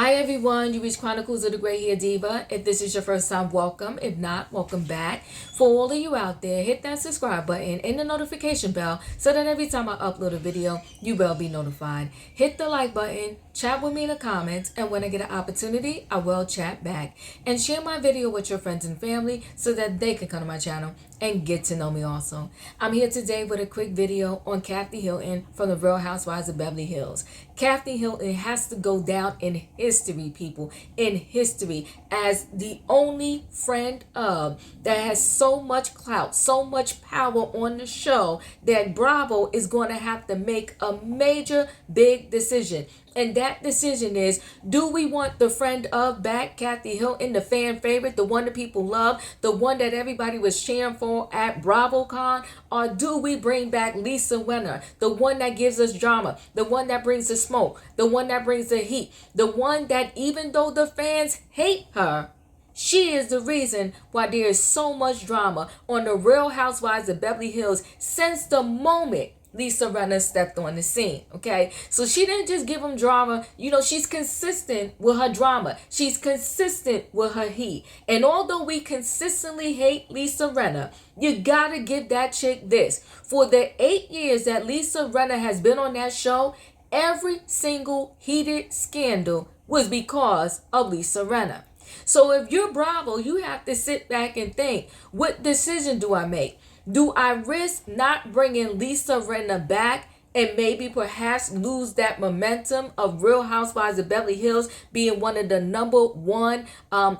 Hi everyone, you reach Chronicles of the Gray Hair Diva. If this is your first time, welcome. If not, welcome back. For all of you out there, hit that subscribe button and the notification bell so that every time I upload a video, you will be notified. Hit the like button, chat with me in the comments, and when I get an opportunity, I will chat back. And share my video with your friends and family so that they can come to my channel and get to know me also. I'm here today with a quick video on Kathy Hilton from the Real Housewives of Beverly Hills. Kathy Hilton has to go down in history, people, in history, as the only friend of that has so much clout, so much power on the show that Bravo is going to have to make a major big decision. And that decision is, do we want the friend of back, Kathy Hilton, the fan favorite, the one that people love, the one that everybody was cheering for at BravoCon? Or do we bring back Lisa Rinna, the one that gives us drama, the one that brings the smoke, the one that brings the heat, the one that even though the fans hate her, she is the reason why there is so much drama on the Real Housewives of Beverly Hills since the moment Lisa Rinna stepped on the scene, okay? So she didn't just give them drama. You know, she's consistent with her drama. She's consistent with her heat. And although we consistently hate Lisa Rinna, you gotta give that chick this. For the 8 years that Lisa Rinna has been on that show, every single heated scandal was because of Lisa Rinna. So if you're Bravo, you have to sit back and think, what decision do I make? Do I risk not bringing Lisa Rinna back and maybe perhaps lose that momentum of Real Housewives of Beverly Hills being one of the number one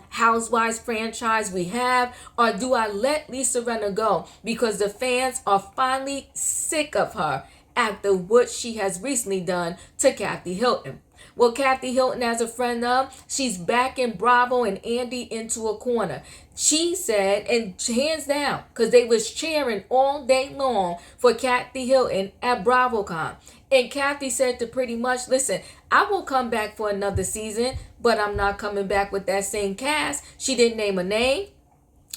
Housewives franchise we have? Or do I let Lisa Rinna go because the fans are finally sick of her after what she has recently done to Kathy Hilton? Well, Kathy Hilton, as a friend of, she's backing Bravo and Andy into a corner. She said, and hands down, because they was cheering all day long for Kathy Hilton at BravoCon. And Kathy said to pretty much, listen, I will come back for another season, but I'm not coming back with that same cast. She didn't name a name.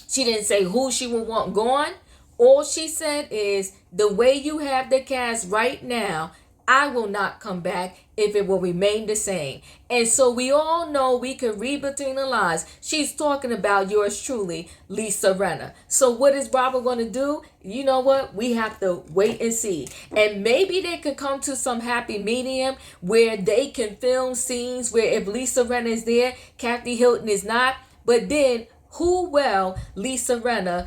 She didn't say who she would want gone. All she said is, the way you have the cast right now, I will not come back if it will remain the same. And so we all know, we can read between the lines. She's talking about yours truly, Lisa Rinna. So what is Bravo going to do? You know what? We have to wait and see. And maybe they could come to some happy medium where they can film scenes where if Lisa Rinna is there, Kathy Hilton is not. But then who will Lisa Rinna,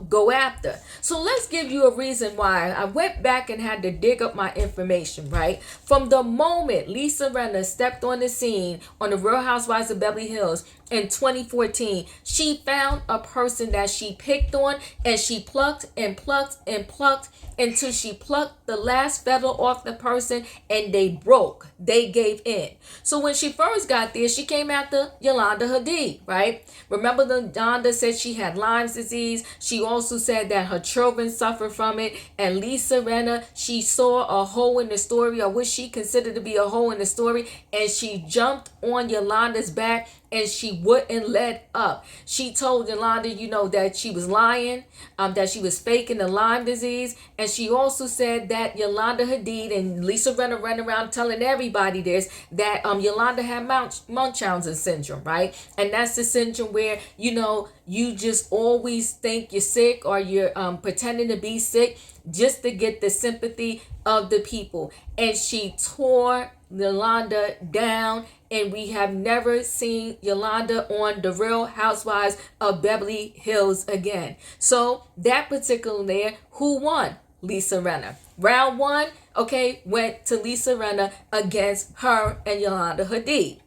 go after? So let's give you a reason why. I went back and had to dig up my information, right? From the moment Lisa Rinna stepped on the scene on the Real Housewives of Beverly Hills in 2014, she found a person that she picked on, and she plucked and plucked and plucked until she plucked the last feather off the person, and they broke. They gave in. So when she first got there, she came after Yolanda Hadid, right? Remember, Yolanda said she had Lyme's disease. She also said that her children suffered from it. And Lisa Rinna, she saw a hole in the story, or what she considered to be a hole in the story, and she jumped on Yolanda's back, and she wouldn't let up. She told Yolanda, that she was lying, that she was faking the Lyme disease. And she also said that Yolanda Hadid, and Lisa Rinna ran around telling everybody this, that Yolanda had Munchausen syndrome, right? And that's the syndrome where, you just always think you're sick, or you're pretending to be sick just to get the sympathy of the people. And she tore Yolanda down, and we have never seen Yolanda on the Real Housewives of Beverly Hills again. So that particular layer, who won? Lisa Rinna. Round one, went to Lisa Rinna against her and Yolanda Hadid.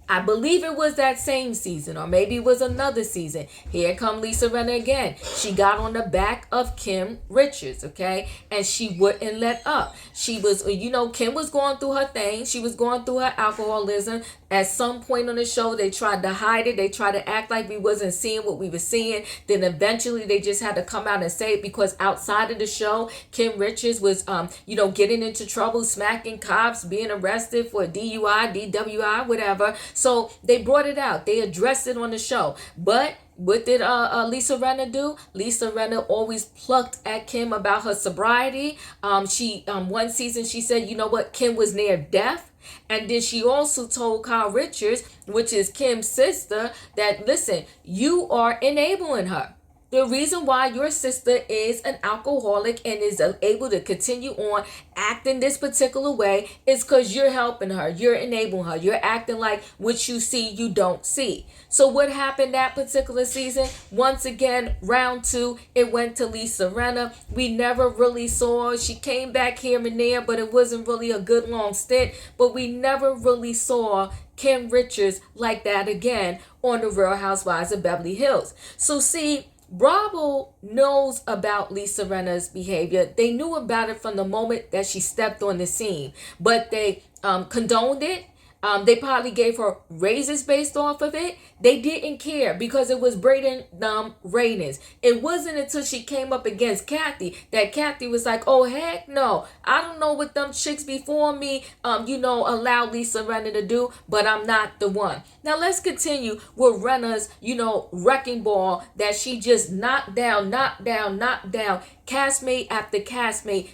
I believe it was that same season, or maybe it was another season. Here come Lisa Rinna again. She got on the back of Kim Richards, and she wouldn't let up. She was, Kim was going through her thing. She was going through her alcoholism. At some point on the show, they tried to hide it. They tried to act like we wasn't seeing what we were seeing. Then eventually they just had to come out and say it, because outside of the show, Kim Richards was, getting into trouble, smacking cops, being arrested for DUI, DWI, whatever. So they brought it out. They addressed it on the show. But what did Lisa Rinna do? Lisa Rinna always plucked at Kim about her sobriety. One season she said, Kim was near death. And then she also told Kyle Richards, which is Kim's sister, that listen, you are enabling her. The reason why your sister is an alcoholic and is able to continue on acting this particular way is because you're helping her. You're enabling her. You're acting like what you see, you don't see. So what happened that particular season? Once again, round 2, it went to Lisa Rinna. We never really saw her. She came back here and there, but it wasn't really a good long stint. But we never really saw Kim Richards like that again on the Real Housewives of Beverly Hills. So see, Bravo knows about Lisa Rinna's behavior. They knew about it from the moment that she stepped on the scene, but they condoned it. They probably gave her raises based off of it. They didn't care because it was bringing them ratings. It wasn't until she came up against Kathy that Kathy was like, oh, heck no. I don't know what them chicks before me, allowed Lisa Rinna to do, but I'm not the one. Now, let's continue with Rinna's, wrecking ball that she just knocked down, castmate after castmate,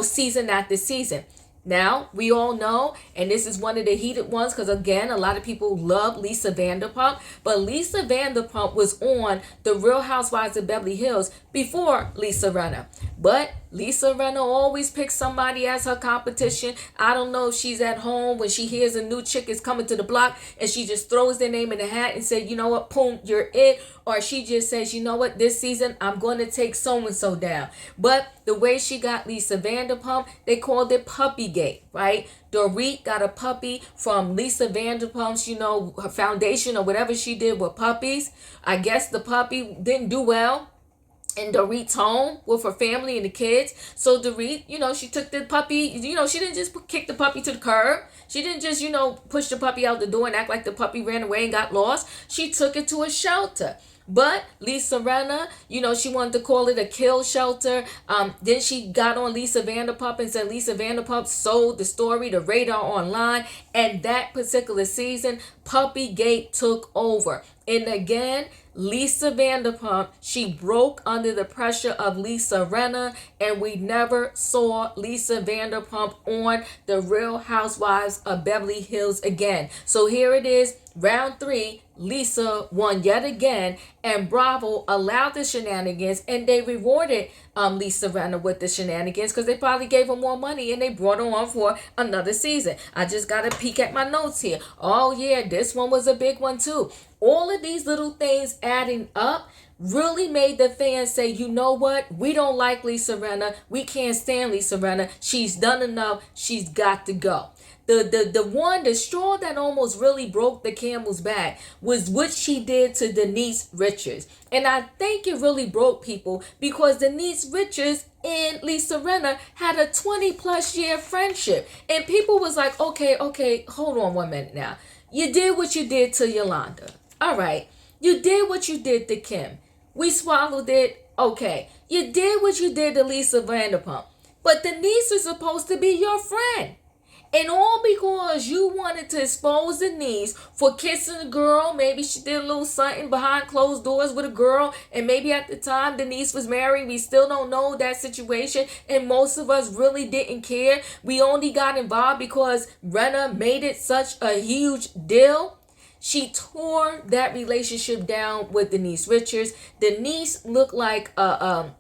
season after season. Now, we all know, and this is one of the heated ones because, again, a lot of people love Lisa Vanderpump, but Lisa Vanderpump was on The Real Housewives of Beverly Hills before Lisa Rinna. But Lisa Rinna always picks somebody as her competition. I don't know if she's at home when she hears a new chick is coming to the block and she just throws their name in the hat and says, you know what, boom, you're it. Or she just says, you know what, this season I'm going to take so-and-so down. But the way she got Lisa Vanderpump, they called it Puppygate, right? Dorit got a puppy from Lisa Vanderpump's, her foundation or whatever she did with puppies. I guess the puppy didn't do well in Dorit's home with her family and the kids. So Dorit, she took the puppy, she didn't just kick the puppy to the curb. She didn't just, push the puppy out the door and act like the puppy ran away and got lost. She took it to a shelter. But Lisa Rinna, she wanted to call it a kill shelter. Then she got on Lisa Vanderpump and said Lisa Vanderpump sold the story to Radar Online. And that particular season, Puppygate took over. And again, Lisa Vanderpump, she broke under the pressure of Lisa Rinna, and we never saw Lisa Vanderpump on The Real Housewives of Beverly Hills again. So here it is, round 3, Lisa won yet again, and Bravo allowed the shenanigans, and they rewarded Lisa Rinna with the shenanigans because they probably gave her more money and they brought her on for another season. I just got to peek at my notes here. Oh yeah, this one was a big one too. All of these little things adding up really made the fans say, you know what? We don't like Lisa Rinna. We can't stand Lisa Rinna. She's done enough. She's got to go. The straw that almost really broke the camel's back was what she did to Denise Richards. And I think it really broke people because Denise Richards and Lisa Rinna had a 20 plus year friendship. And people was like, okay, hold on 1 minute now. You did what you did to Yolanda. All right. You did what you did to Kim. We swallowed it. Okay. You did what you did to Lisa Vanderpump. But Denise is supposed to be your friend. And all because you wanted to expose Denise for kissing a girl. Maybe she did a little something behind closed doors with a girl. And maybe at the time Denise was married. We still don't know that situation. And most of us really didn't care. We only got involved because Rinna made it such a huge deal. She tore that relationship down with Denise Richards. Denise looked like a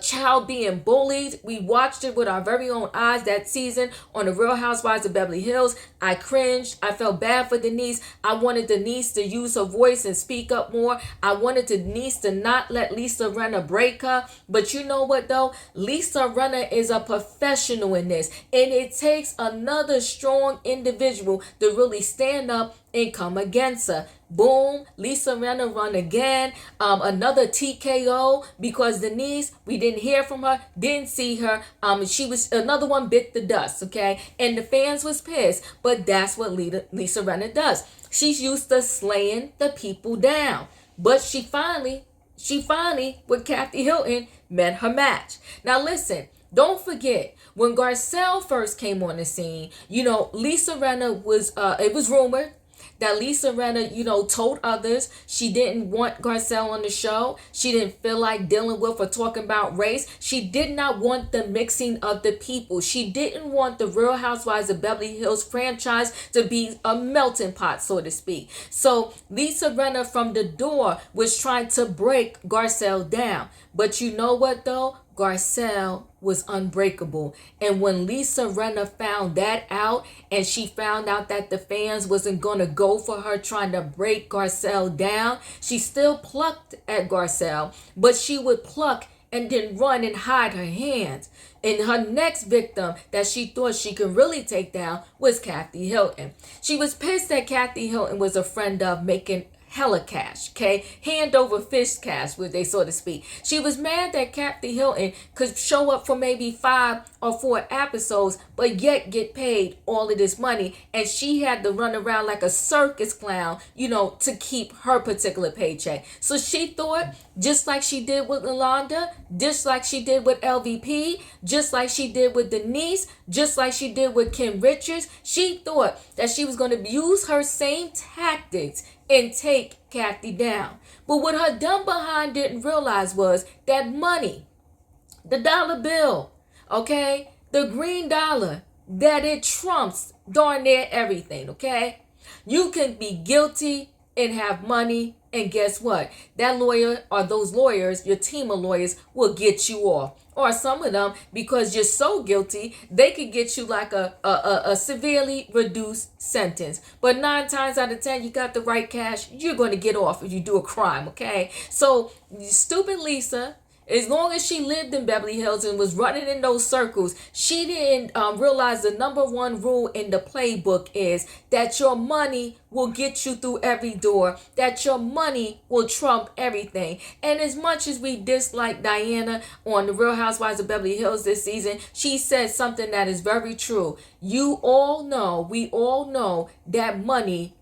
child being bullied. We watched it with our very own eyes that season on The Real Housewives of Beverly Hills. I cringed. I felt bad for Denise. I wanted Denise to use her voice and speak up more. I wanted Denise to not let Lisa Rinna break her. But you know what though? Lisa Rinna is a professional in this. And it takes another strong individual to really stand up and come against her. Boom, Lisa Rinna run again. Another TKO because Denise, we didn't hear from her, didn't see her. She was another one bit the dust, okay? And the fans was pissed, but that's what Lisa Rinna does. She's used to slaying the people down. But she finally, with Kathy Hilton, met her match. Now listen, don't forget, when Garcelle first came on the scene, Lisa Rinna was, it was rumored that Lisa Rinna, told others she didn't want Garcelle on the show. She didn't feel like dealing with or talking about race. She did not want the mixing of the people. She didn't want the Real Housewives of Beverly Hills franchise to be a melting pot, so to speak. So Lisa Rinna from the door was trying to break Garcelle down. But you know what though? Garcelle was unbreakable. And when Lisa Rinna found that out, and she found out that the fans wasn't going to go for her trying to break Garcelle down, she still plucked at Garcelle, but she would pluck and then run and hide her hands. And her next victim that she thought she could really take down was Kathy Hilton. She was pissed that Kathy Hilton was a friend of making hella cash, okay? Hand over fist cash, would they, so to speak. She was mad that Kathy Hilton could show up for maybe 5 or 4 episodes, but yet get paid all of this money. And she had to run around like a circus clown, to keep her particular paycheck. So she thought, just like she did with Yolanda, just like she did with LVP, just like she did with Denise, just like she did with Kim Richards, she thought that she was going to use her same tactics and take Kathy down. But what her dumb behind didn't realize was that money, the dollar bill, okay, the green dollar, that it trumps darn near everything, okay? You can be guilty and have money, and guess what? That lawyer or those lawyers, your team of lawyers, will get you off. Or some of them, because you're so guilty, they could get you like a severely reduced sentence. But 9 times out of 10, you got the right cash, you're going to get off if you do a crime, okay? So, stupid Lisa, as long as she lived in Beverly Hills and was running in those circles, she didn't realize the number one rule in the playbook is that your money will get you through every door, that your money will trump everything. And as much as we dislike Diana on the Real Housewives of Beverly Hills this season, she said something that is very true. We all know that money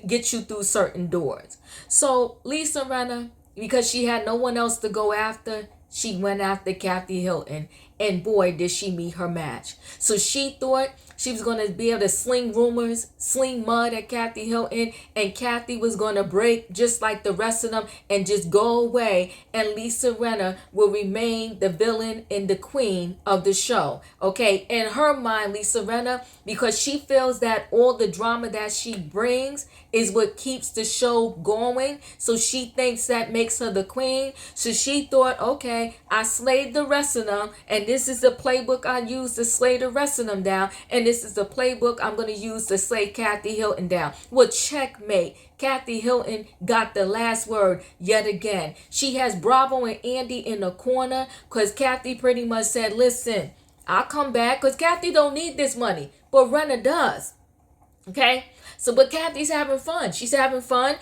gets you through certain doors. So Lisa Rinna, because she had no one else to go after, she went after Kathy Hilton. And boy, did she meet her match. So she thought she was going to be able to sling rumors, sling mud at Kathy Hilton, and Kathy was going to break just like the rest of them and just go away, and Lisa Rinna will remain the villain and the queen of the show. Okay, in her mind, Lisa Rinna, because she feels that all the drama that she brings is what keeps the show going, so she thinks that makes her the queen. So she thought, okay, I slayed the rest of them, and this is the playbook I use to slay the rest of them down, and this is the playbook I'm going to use to slay Kathy Hilton down. Well, checkmate. Kathy Hilton got the last word yet again. She has Bravo and Andy in the corner because Kathy pretty much said, listen, I'll come back because Kathy don't need this money, but Rinna does. Okay, so but Kathy's having fun. She's having fun,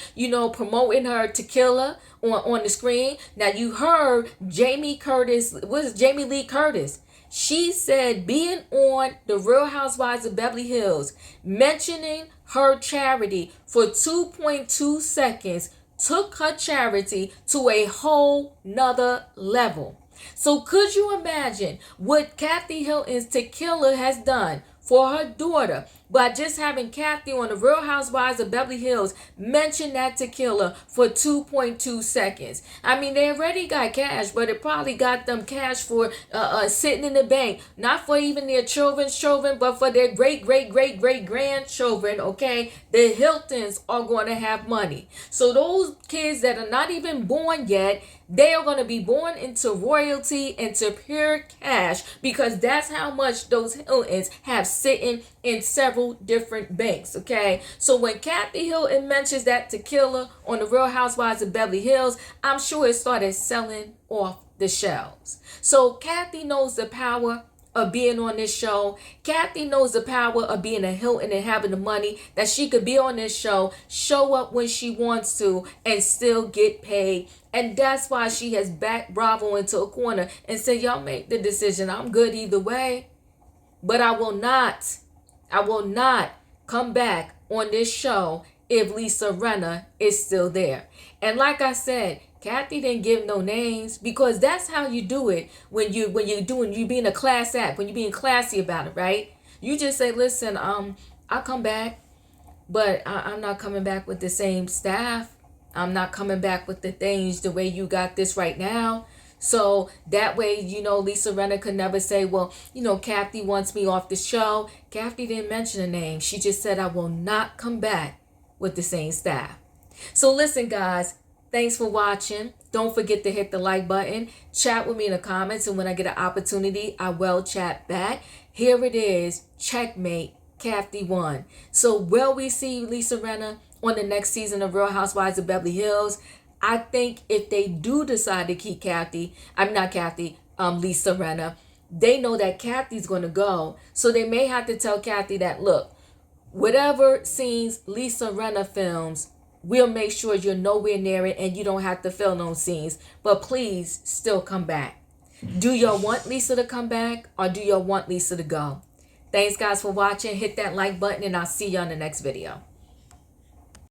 promoting her tequila on the screen. Now you heard Jamie Lee Curtis. She said being on the Real Housewives of Beverly Hills, mentioning her charity for 2.2 seconds took her charity to a whole nother level. So could you imagine what Kathy Hilton's tequila has done for her daughter by just having Kathy on the Real Housewives of Beverly Hills mention that tequila for 2.2 seconds? I mean, they already got cash, but it probably got them cash for sitting in the bank, not for even their children's children, but for their great-great-great-great-grandchildren, okay? The Hiltons are going to have money. So those kids that are not even born yet, they are going to be born into royalty, into pure cash, because that's how much those Hiltons have sitting in several different banks, okay? So when Kathy Hilton mentions that tequila on the Real Housewives of Beverly Hills, I'm sure it started selling off the shelves. So Kathy knows the power of being on this show. Kathy knows the power of being a Hilton and having the money that she could be on this show, show up when she wants to, and still get paid. And that's why she has backed Bravo into a corner and said, y'all make the decision. I'm good either way. But I will not come back on this show if Lisa Rinna is still there. And like I said, Kathy didn't give no names, because that's how you do it when you're being a class act, when you're being classy about it, right? You just say, listen, I'll come back, but I'm not coming back with the same staff. I'm not coming back with the things the way you got this right now. So that way, Lisa Rinna could never say, well, Kathy wants me off the show. Kathy didn't mention a name. She just said, I will not come back with the same staff. So listen, guys, thanks for watching. Don't forget to hit the like button. Chat with me in the comments, and when I get an opportunity, I will chat back. Here it is. Checkmate. Kathy won. So will we see Lisa Rinna on the next season of Real Housewives of Beverly Hills? I think if they do decide to keep Lisa Rinna, they know that Kathy's going to go. So they may have to tell Kathy that, look, whatever scenes Lisa Rinna films, we'll make sure you're nowhere near it and you don't have to film those scenes. But please still come back. Do y'all want Lisa to come back, or do y'all want Lisa to go? Thanks, guys, for watching. Hit that like button, and I'll see you on the next video.